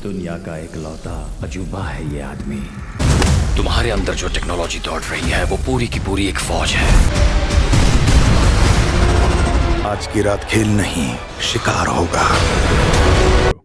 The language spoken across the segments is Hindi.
दुनिया का इकलौता अजूबा है ये आदमी। तुम्हारे अंदर जो टेक्नोलॉजी दौड़ रही है वो पूरी की पूरी एक फौज है। आज की रात खेल नहीं, शिकार होगा।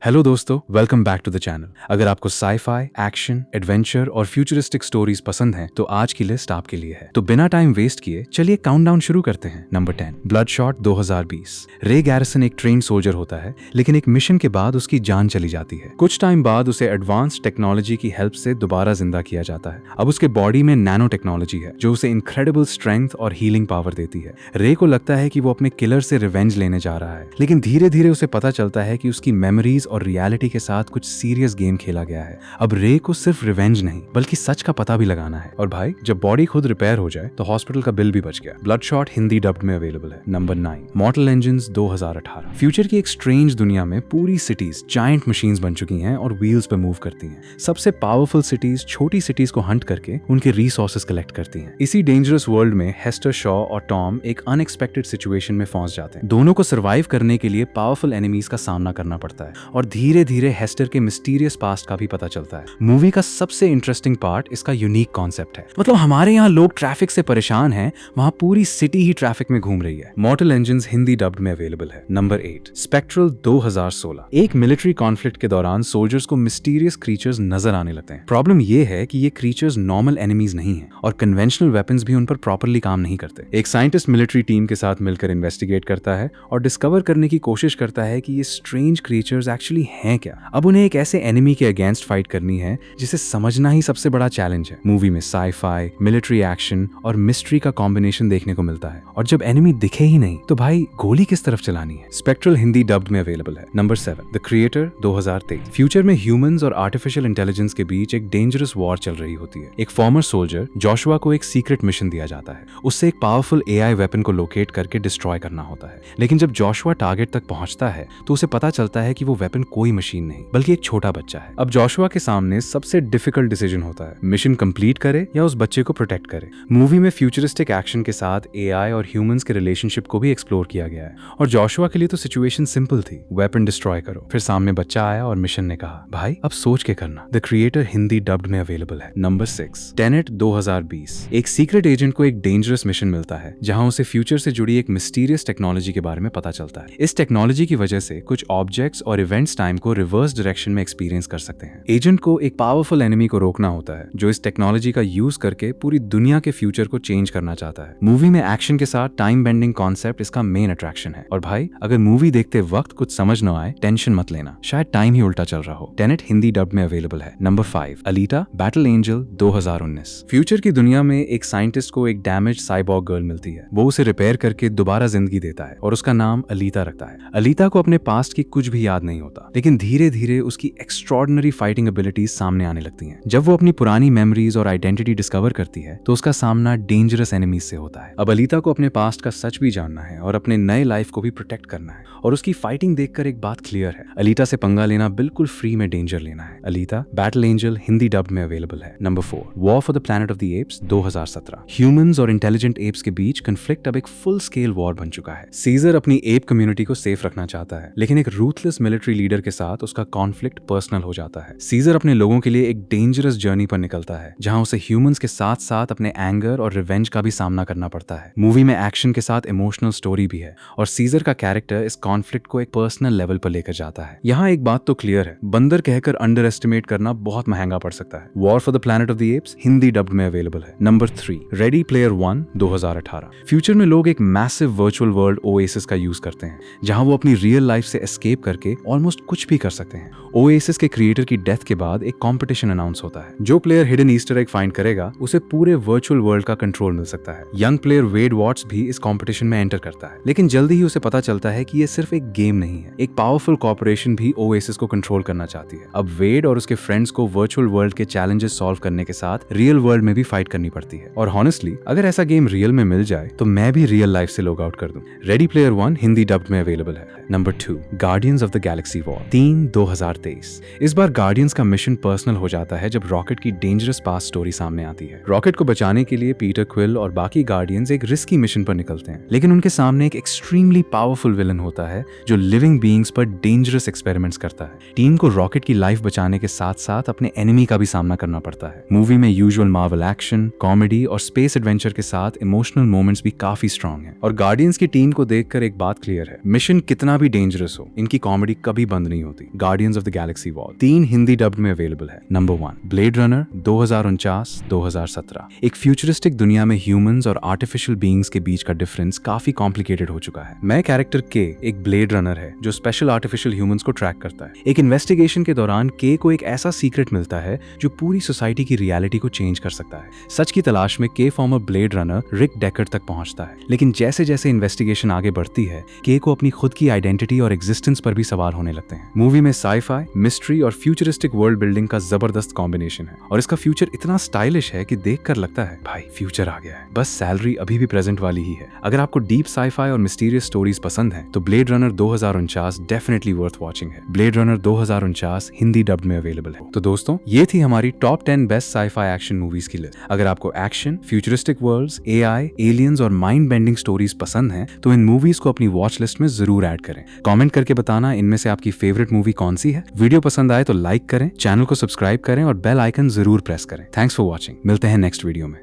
हेलो दोस्तों, welcome back to the channel. अगर आपको साई-फाई, एक्शन, एडवेंचर और फ्यूचरिस्टिक स्टोरीज पसंद हैं, तो आज की लिस्ट आपके लिए है। तो बिना टाइम वेस्ट किए चलिए काउंटडाउन शुरू करते हैं। नंबर 10, ब्लडशॉट 2020। रे गैरिसन एक ट्रेन्ड सोल्जर होता है, लेकिन एक मिशन के बाद उसकी जान चली जाती है। कुछ टाइम बाद उसे एडवांस टेक्नोलॉजी की हेल्प से दोबारा जिंदा किया जाता है। अब उसके बॉडी में नैनो टेक्नोलॉजी है जो उसे इनक्रेडिबल स्ट्रेंथ और हीलिंग पावर देती है। रे को लगता है कि वो अपने किलर से रिवेंज लेने जा रहा है, लेकिन धीरे धीरे उसे पता चलता है कि उसकी मेमोरीज और रियलिटी के साथ कुछ सीरियस गेम खेला गया है। अब रे को सिर्फ रिवेंज नहीं बल्कि सच का पता भी लगाना है। और भाई, जब बॉडी खुद रिपेयर हो जाए तो हॉस्पिटल का बिल भी बच गया। ब्लडशॉट हिंदी डब्ड में अवेलेबल है। Number 9, Mortal Engines 2018। फ्यूचर की एक स्ट्रेंज दुनिया में पूरी सिटीज जायंट मशीन्स बन चुकी हैं और व्हील्स पे मूव करती हैं। सबसे पावरफुल सिटीज छोटी सिटीज को हंट करके उनके रिसोर्सेज कलेक्ट करती हैं। इसी डेंजरस वर्ल्ड में हेस्टर शॉ और टॉम एक अनएक्सपेक्टेड सिचुएशन में फंस जाते हैं। दोनों को सर्वाइव करने के लिए पावरफुल एनिमीज का सामना करना पड़ता है और धीरे धीरे हेस्टर के मिस्टीरियस पास्ट का भी पता चलता है। मूवी का सबसे इंटरेस्टिंग पार्ट इसका यूनिक कॉन्सेप्ट है। मतलब हमारे यहाँ लोग ट्रैफिक से परेशान हैं, वहाँ पूरी सिटी ही ट्रैफिक में घूम रही है। मॉर्टल एंजिन्स हिंदी डब्ड में अवेलेबल है। Number 8, spectral 2016। एक मिलिट्री कॉन्फ्लिक्ट के दौरान सोल्जर्स को मिस्टीरियस क्रीचर्स नजर आने लगते हैं। प्रॉब्लम ये है कि ये क्रीचर्स नॉर्मल एनिमीज नहीं है और कन्वेंशनल वेपन्स भी उन पर प्रॉपरली काम नहीं करते। एक साइंटिस्ट मिलिट्री टीम के साथ मिलकर इन्वेस्टिगेट करता है और डिस्कवर करने की कोशिश करता है कि ये स्ट्रेंज क्रीचर्स एक्चुअली हैं क्या। अब उन्हें एक ऐसे एनिमी के अगेंस्ट फाइट करनी है जिसे समझना ही सबसे बड़ा चैलेंज है। मूवी में साई-फाई, मिलिट्री एक्शन और मिस्ट्री का कॉम्बिनेशन देखने को मिलता है। और जब एनिमी दिखे ही नहीं तो भाई गोली किस तरफ चलानी है। स्पेक्ट्रल हिंदी डब्ड में अवेलेबल है। Number 7, the creator 2023। फ्यूचर में ह्यूमंस और आर्टिफिशियल इंटेलिजेंस के बीच एक डेंजरस वॉर चल रही होती है। एक फॉर्मर सोल्जर जोशुआ को एक सीक्रेट मिशन दिया जाता है। उससे एक पावरफुल एआई वेपन को लोकेट करके डिस्ट्रॉय करना होता है। लेकिन जब जोशुआ टारगेट तक पहुंचता है तो उसे पता चलता है कि वो वेपन कोई मशीन नहीं बल्कि एक छोटा बच्चा है। अब जोशुआ के सामने सबसे डिफिकल्ट डिसीजन होता है, मिशन कंप्लीट करे या उस बच्चे को प्रोटेक्ट करे। मूवी में फ्यूचरिस्टिक एक्शन के साथ एआई और ह्यूमंस के रिलेशनशिप को भी एक्सप्लोर किया गया है। और जोशुआ के लिए तो सिचुएशन सिंपल थी, वेपन डिस्ट्रॉय करो। फिर सामने बच्चा आया और मिशन ने कहा, भाई अब सोच के करना। द क्रिएटर हिंदी डब्ड में अवेलेबल है। Number 6, Tenet 2020। एक सीक्रेट एजेंट को एक डेंजरस मिशन मिलता है जहां उसे फ्यूचर से जुड़ी एक मिस्टीरियस टेक्नोलॉजी के बारे में पता चलता है। इस टेक्नोलॉजी की वजह से कुछ ऑब्जेक्ट्स और इवेंट्स टाइम को रिवर्स डायरेक्शन में एक्सपीरियंस कर सकते हैं। एजेंट को एक पावरफुल एनिमी को रोकना होता है जो इस टेक्नोलॉजी का यूज करके पूरी दुनिया के फ्यूचर को चेंज करना चाहता है। मूवी में एक्शन के साथ टाइम बेंडिंग कॉन्सेप्ट इसका मेन अट्रैक्शन है। और भाई, अगर मूवी देखते वक्त कुछ समझ न आए, टेंशन मत लेना, शायद टाइम ही उल्टा चल रहा हो। टेनेट हिंदी डब में अवेलेबल है। Number 5, Alita battle angel 2019। Future की दुनिया में एक साइंटिस्ट को एक डैमेज साइबॉर्ग गर्ल मिलती है। वो उसे रिपेयर करके दोबारा जिंदगी देता है और उसका नाम अलीता रखता है। अलीता को अपने पास्ट की कुछ भी याद नहीं होता, लेकिन धीरे धीरे उसकी एक्स्ट्रॉर्डिनरी फाइटिंग एबिलिटीज सामने आने लगती हैं। जब वो अपनी पुरानी मेमोरीज और आइडेंटिटी डिस्कवर करती है तो उसका सामना डेंजरस एनिमीज से होता है। अब अलीता को अपने पास्ट का सच भी जानना है और अपने नए लाइफ को भी प्रोटेक्ट करना है। और उसकी फाइटिंग देखकर एक बात क्लियर है, अलीता से पंगा लेना बिल्कुल फ्री में डेंजर लेना है। अलीता बैटल एंजल हिंदी डब में अवेलेबल है। Number 4, war for the planet of the apps 2017। Humans और इंटेलिजेंट एप्स के बीच कन्फ्लिक्ट अब एक फुल स्केल वॉर बन चुका है। सीजर अपनी एप कम्युनिटी को सेफ रखना चाहता है, लेकिन एक रूथलेस मिलिट्री लीडर के साथ उसका कॉन्फ्लिक्ट पर्सनल हो जाता है। सीजर अपने लोगों के लिए एक डेंजरस जर्नी पर निकलता है जहां उसे ह्यूमंस के साथ साथ अपने एंगर और रिवेंज का भी सामना करना पड़ता है। मूवी में एक्शन के साथ इमोशनल स्टोरी भी है और सीजर का कैरेक्टर इस कॉन्फ्लिक्ट को एक पर्सनल लेवल पर लेकर जाता है। यहाँ एक बात तो क्लियर है, बंदर कहकर अंडर एस्टिमेट करना बहुत महंगा पड़ सकता है। War for the planet of the apps Hindi dubbed में अवेलेबल है। Number 3, ready player 1 2018। फ्यूचर में लोग एक मैसिव वर्चुअल वर्ल्ड ओएसिस का यूज करते हैं जहां वो अपनी रियल लाइफ से एस्केप करके ऑलमोस्ट कुछ भी कर सकते हैं। ओएसिस के क्रिएटर की डेथ के बाद एक कंपटीशन अनाउंस होता है। जो player hidden Easter egg find करेगा उसे पूरे वर्चुअल वर्ल्ड का कंट्रोल मिल सकता है। यंग प्लेयर वेड वॉट्स भी इस कंपटीशन में एंटर करता है, लेकिन जल्दी ही उसे पता चलता है कि ये सिर्फ एक गेम नहीं है। एक पावरफुल कॉर्पोरेशन भी ओएसिस को कंट्रोल करना चाहती है। अब वेड और उसके फ्रेंड्स को वर्चुअल वर्ल्ड के चैलेंजेस सॉल्व करने के साथ रियल वर्ल्ड में भी फाइट करनी पड़ती है। और हॉनेस्टली, अगर ऐसा गेम रियल में मिल जाए तो मैं भी रियल लाइफ से लॉग आउट कर दूं। रेडी प्लेयर 1 हिंदी डब्ड में अवेलेबल है। Number 2, guardians of the Galaxy Galaxy war. 3/2023। इस बार गार्डियंस का मिशन पर्सनल हो जाता है जब रॉकेट की डेंजरस पास्ट स्टोरी सामने आती है। रॉकेट को बचाने के लिए पीटर क्विल और बाकी गार्डियंस एक रिस्की मिशन पर निकलते हैं, लेकिन उनके सामने एक एक्सट्रीमली पावरफुल विलन होता है जो लिविंग बीइंग्स पर डेंजरस एक्सपेरिमेंट्स करता है। टीम को रॉकेट की लाइफ बचाने के साथ साथ अपने एनिमी का भी सामना करना पड़ता है। मूवी में यूजुअल मार्वल एक्शन, कॉमेडी और स्पेस एडवेंचर के साथ इमोशनल मोमेंट्स भी काफी स्ट्रॉन्ग हैं। और गार्डियंस की टीम को देखकर एक बात क्लियर है, मिशन कितना भी डेंजरस हो, इनकी कॉमेडी कभी बंद नहीं होती। Guardians of the Galaxy war 3 Hindi dubbed में अवेलेबल है। Number 1 blade runner 2049-2017। एक फ्यूचरिस्टिक दुनिया में ह्यूमंस और आर्टिफिशियल बीइंग्स के बीच का डिफरेंस काफी कॉम्प्लिकेटेड हो चुका है। मैं कैरेक्टर के एक ब्लेड रनर है जो स्पेशल आर्टिफिशियल ह्यूमंस को ट्रैक करता है। एक इन्वेस्टिगेशन के दौरान के को एक ऐसा सीक्रेट मिलता है जो पूरी सोसाइटी की रियलिटी को चेंज कर सकता है। सच की तलाश में के फॉर्मर ब्लेड रनर रिक डेकर्ड तक पहुंचता है, लेकिन जैसे जैसे इन्वेस्टिगेशन आगे बढ़ती है के को अपनी खुद की आइडेंटिटी और एग्जिस्टेंस पर भी सवाल होने लगते हैं। मूवी में साई-फाई, मिस्ट्री और फ्यूचरिस्टिक वर्ल्ड बिल्डिंग का जबरदस्त कॉम्बिनेशन है और इसका फ्यूचर इतना स्टाइलिश है कि देखकर लगता है भाई फ्यूचर आ गया है, बस सैलरी अभी भी प्रेजेंट वाली ही है। अगर आपको डीप साई-फाई और मिस्टीरियस स्टोरीज पसंद हैं तो Blade Runner 2049 definitely worth watching है। ब्लेड रनर 2049 हिंदी डब्ड में अवेलेबल है। तो दोस्तों, ये थी हमारी top 10 best sci-fi action movies की लिस्ट। अगर आपको action, futuristic worlds, AI, aliens और माइंड बेंडिंग स्टोरीज पसंद हैं तो इन मूवीज को अपनी वॉच लिस्ट में जरूर ऐड करें। कमेंट करके बताना इनमें से आपकी फेवरेट मूवी कौन सी है। वीडियो पसंद आए तो लाइक करें, चैनल को सब्सक्राइब करें और बेल आइकन जरूर प्रेस करें। Thanks for watching. मिलते हैं नेक्स्ट वीडियो में।